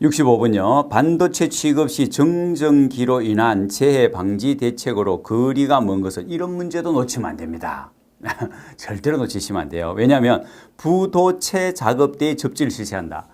65번요. 반도체 취급 시 정전기로 인한 재해 방지 대책으로 거리가 먼 것을 이런 문제도 놓치면 안 됩니다. 절대로 놓치시면 안 돼요. 왜냐하면 부도체 작업대의 접지를 실시한다.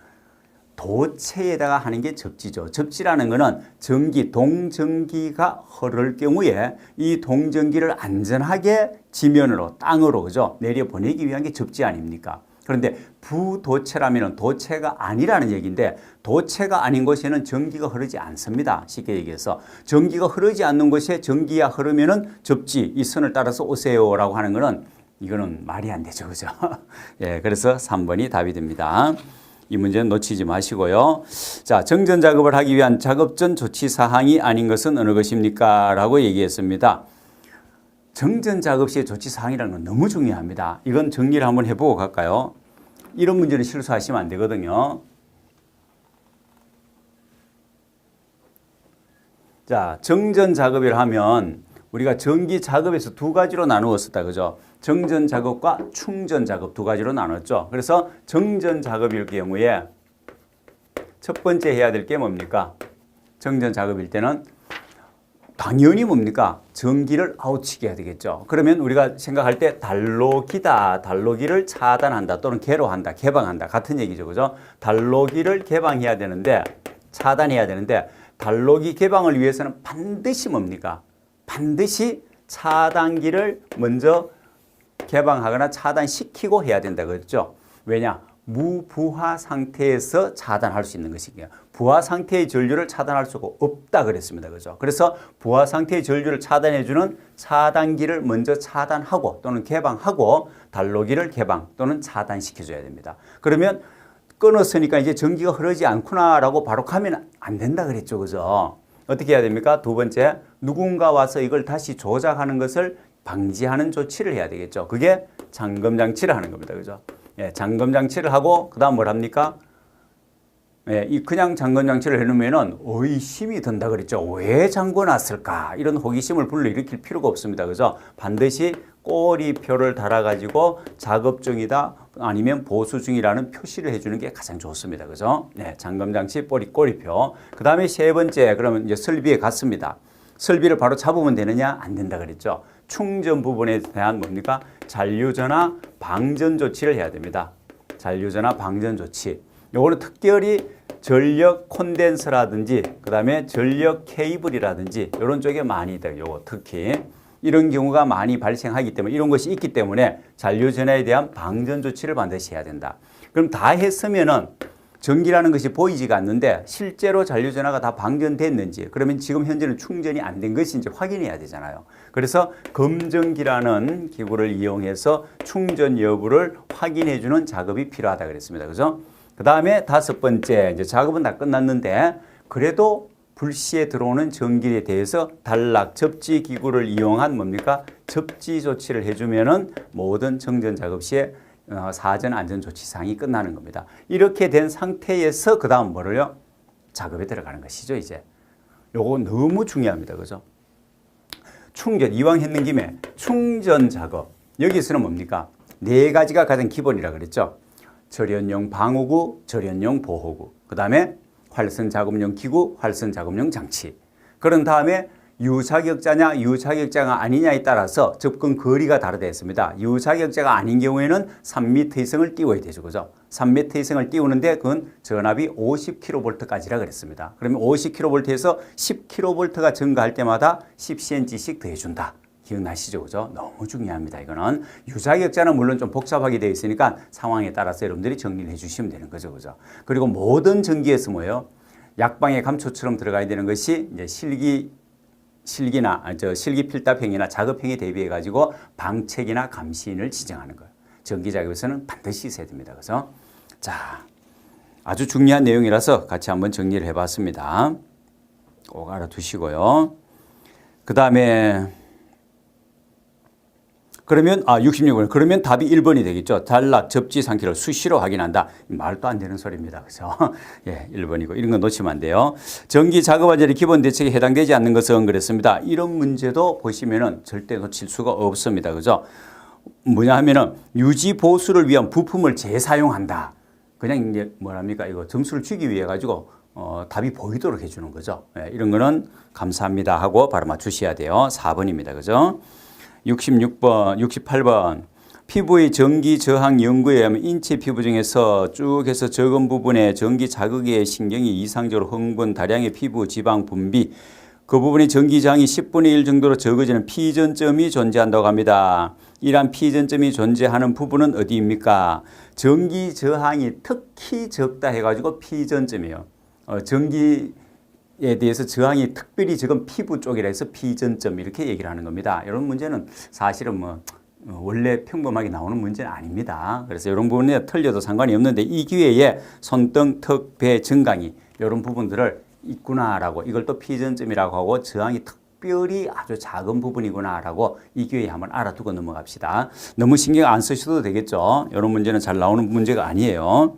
도체에다가 하는 게 접지죠. 접지라는 것은 전기, 동전기가 흐를 경우에 이 동전기를 안전하게 지면으로, 땅으로, 그죠? 내려보내기 위한 게 접지 아닙니까? 그런데 부도체라면 도체가 아니라는 얘기인데 도체가 아닌 곳에는 전기가 흐르지 않습니다. 쉽게 얘기해서 전기가 흐르지 않는 곳에 전기가 흐르면은 접지, 이 선을 따라서 오세요라고 하는 거는 이거는 말이 안 되죠. 그죠? 예, 그래서 3번이 답이 됩니다. 이 문제는 놓치지 마시고요. 자, 정전 작업을 하기 위한 작업 전 조치 사항이 아닌 것은 어느 것입니까? 라고 얘기했습니다. 정전 작업 시의 조치 사항이라는 건 너무 중요합니다. 이건 정리를 한번 해보고 갈까요? 이런 문제를 실수하시면 안 되거든요. 자, 정전 작업이라 하면 우리가 전기 작업에서 두 가지로 나누었었다. 그죠? 정전 작업과 충전 작업 두 가지로 나눴죠. 그래서 정전 작업일 경우에 첫 번째 해야 될 게 뭡니까? 정전 작업일 때는 당연히 뭡니까? 전기를 아웃시켜야 해야 되겠죠. 그러면 우리가 생각할 때 단로기다. 단로기를 차단한다 또는 개로한다. 개방한다. 같은 얘기죠. 그죠? 단로기를 개방해야 되는데 차단해야 되는데 단로기 개방을 위해서는 반드시 뭡니까? 반드시 차단기를 먼저 개방하거나 차단시키고 해야 된다 그랬죠. 왜냐? 무부하 상태에서 차단할 수 있는 것이고요. 부하 상태의 전류를 차단할 수가 없다 그랬습니다. 그죠? 그래서 부하 상태의 전류를 차단해주는 차단기를 먼저 차단하고 또는 개방하고 단로기를 개방 또는 차단시켜줘야 됩니다. 그러면 끊었으니까 이제 전기가 흐르지 않구나라고 바로 가면 안 된다 그랬죠. 그죠? 어떻게 해야 됩니까? 두 번째, 누군가 와서 이걸 다시 조작하는 것을 방지하는 조치를 해야 되겠죠. 그게 잠금장치를 하는 겁니다. 그죠? 예, 잠금장치를 하고, 그 다음 뭘 합니까? 예, 이 그냥 잠금장치를 해놓으면은 의심이 든다 그랬죠. 왜 잠궈놨을까? 이런 호기심을 불러일으킬 필요가 없습니다. 그죠? 반드시 꼬리표를 달아가지고 작업 중이다 아니면 보수 중이라는 표시를 해주는 게 가장 좋습니다. 그죠? 네, 잠금장치 꼬리표. 그 다음에 세 번째, 그러면 이제 설비에 갔습니다. 설비를 바로 잡으면 되느냐? 안 된다 그랬죠. 충전 부분에 대한 뭡니까? 잔류전화 방전 조치를 해야 됩니다. 잔류전화 방전 조치. 요거는 특별히 전력 콘덴서라든지 그 다음에 전력 케이블이라든지 이런 쪽에 많이 있다. 요거 특히 이런 경우가 많이 발생하기 때문에 이런 것이 있기 때문에 잔류전화에 대한 방전 조치를 반드시 해야 된다. 그럼 다 했으면은 전기라는 것이 보이지가 않는데 실제로 잔류전화가 다 방전됐는지 그러면 지금 현재는 충전이 안 된 것인지 확인해야 되잖아요. 그래서 검전기라는 기구를 이용해서 충전 여부를 확인해 주는 작업이 필요하다 그랬습니다. 그죠? 그 다음에 다섯 번째, 이제 작업은 다 끝났는데 그래도 불시에 들어오는 전기에 대해서 단락 접지 기구를 이용한 뭡니까? 접지 조치를 해주면은 모든 정전 작업 시에 사전 안전 조치 사항이 끝나는 겁니다. 이렇게 된 상태에서 그 다음 뭐를요? 작업에 들어가는 것이죠, 이제. 요거 너무 중요합니다. 그죠? 충전, 이왕 했는 김에 충전 작업. 여기서는 뭡니까? 네 가지가 가장 기본이라 그랬죠. 절연용 방호구, 절연용 보호구. 그 다음에 활선 작업용 기구, 활선 작업용 장치. 그런 다음에 유자격자냐 유자격자가 아니냐에 따라서 접근 거리가 다르다 했습니다. 유자격자가 아닌 경우에는 3m 이상을 띄워야 되죠. 그죠? 3m 이상을 띄우는데 그건 전압이 50kV까지라 그랬습니다. 그러면 50kV에서 10kV가 증가할 때마다 10cm씩 더해준다. 기억나시죠? 그죠? 너무 중요합니다. 이거는 유자격자는 물론 좀 복잡하게 되어 있으니까 상황에 따라서 여러분들이 정리를 해주시면 되는 거죠. 그죠? 그리고 모든 전기에서 뭐예요? 약방의 감초처럼 들어가야 되는 것이 이제 실기 필답행위나 작업행위에 대비해 가지고 방책이나 감시인을 지정하는 거예요. 전기 작업에서는 반드시 있어야 됩니다. 그래서 자, 아주 중요한 내용이라서 같이 한번 정리를 해봤습니다. 꼭 알아두시고요. 그 다음에 그러면 66번. 그러면 답이 1번이 되겠죠. 단락 접지 상태를 수시로 확인한다. 말도 안 되는 소리입니다. 그죠? 예, 1번이고 이런 거 놓치면 안 돼요. 전기 작업화재의 기본 대책에 해당되지 않는 것은 그랬습니다. 이런 문제도 보시면은 절대 놓칠 수가 없습니다. 그죠? 뭐냐 하면은 유지 보수를 위한 부품을 재사용한다. 그냥 이제 뭐랍니까? 이거 점수를 주기 위해 가지고 답이 보이도록 해주는 거죠. 예, 이런 거는 감사합니다 하고 바로 맞추셔야 돼요. 4번입니다. 그죠? 66번, 68번. 피부의 전기 저항 연구에 의하면 인체 피부 중에서 쭉 해서 적은 부분에 전기 자극에 신경이 이상적으로 흥분, 다량의 피부 지방 분비, 그 부분의 전기 저항이 10분의 1 정도로 적어지는 피전점이 존재한다고 합니다. 이러한 피전점이 존재하는 부분은 어디입니까? 전기 저항이 특히 적다 해가지고 피전점이에요. 전기에 대해서 저항이 특별히 적은 피부 쪽이라 해서 피전점 이렇게 얘기를 하는 겁니다. 이런 문제는 사실은 원래 평범하게 나오는 문제는 아닙니다. 그래서 이런 부분에 틀려도 상관이 없는데 이 기회에 손등, 턱, 배, 정강이 이런 부분들을 있구나라고 이걸 또 피전점이라고 하고 저항이 특별히 아주 작은 부분이구나라고 이 기회에 한번 알아두고 넘어갑시다. 너무 신경 안 쓰셔도 되겠죠. 이런 문제는 잘 나오는 문제가 아니에요.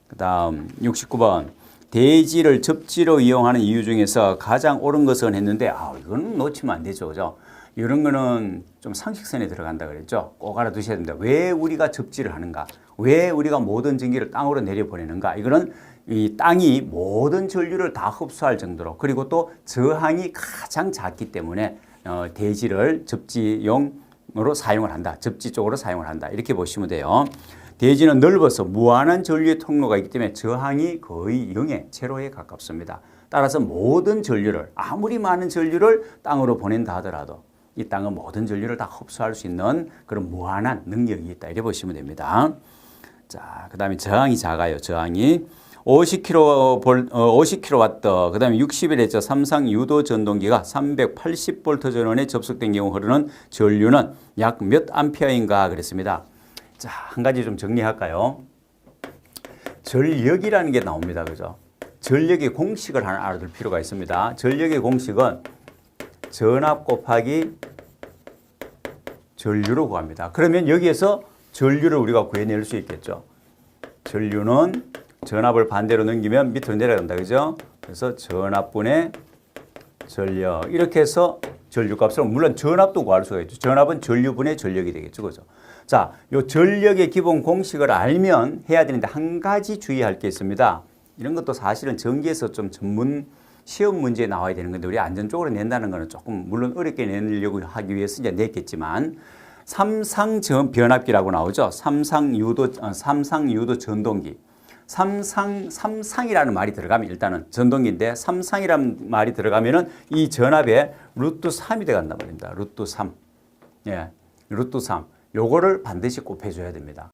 그 다음 69번. 대지를 접지로 이용하는 이유 중에서 가장 옳은 것은 했는데 이건 놓치면 안 되죠. 그죠? 이런 거는 좀 상식선에 들어간다 그랬죠. 꼭 알아두셔야 됩니다. 왜 우리가 접지를 하는가? 왜 우리가 모든 전기를 땅으로 내려보내는가? 이거는 이 땅이 모든 전류를 다 흡수할 정도로 그리고 또 저항이 가장 작기 때문에 대지를 접지용으로 사용을 한다. 접지 쪽으로 사용을 한다. 이렇게 보시면 돼요. 대지는 넓어서 무한한 전류의 통로가 있기 때문에 저항이 거의 0에 제로에 가깝습니다. 따라서 모든 전류를 아무리 많은 전류를 땅으로 보낸다 하더라도 이 땅은 모든 전류를 다 흡수할 수 있는 그런 무한한 능력이 있다. 이렇게 보시면 됩니다. 자, 그 다음에 저항이 작아요. 저항이 50kW, 그 다음에 60일에 삼상 유도 전동기가 380V 전원에 접속된 경우 흐르는 전류는 약 몇 암페어인가 그랬습니다. 자, 한 가지 좀 정리할까요? 전력이라는 게 나옵니다. 그죠? 전력의 공식을 하나 알아둘 필요가 있습니다. 전력의 공식은 전압 곱하기 전류로 구합니다. 그러면 여기에서 전류를 우리가 구해낼 수 있겠죠. 전류는 전압을 반대로 넘기면 밑으로 내려간다. 그죠? 그래서 전압분의 전력. 이렇게 해서 전류값을 물론 전압도 구할 수가 있죠. 전압은 전류분의 전력이 되겠죠. 그죠? 자, 요 전력의 기본 공식을 알면 해야 되는데 한 가지 주의할 게 있습니다. 이런 것도 사실은 전기에서 좀 전문 시험 문제에 나와야 되는 건데 우리 안전적으로 낸다는 거는 조금 물론 어렵게 내려고 하기 위해서 이제 냈겠지만 삼상 변압기라고 나오죠. 삼상 유도 전동기. 삼상이라는 말이 들어가면 일단은 전동기인데 삼상이라는 말이 들어가면은 이 전압에 루트 3이 돼 간단 말입니다. 루트 3. 예. 루트 3. 요거를 반드시 곱해줘야 됩니다.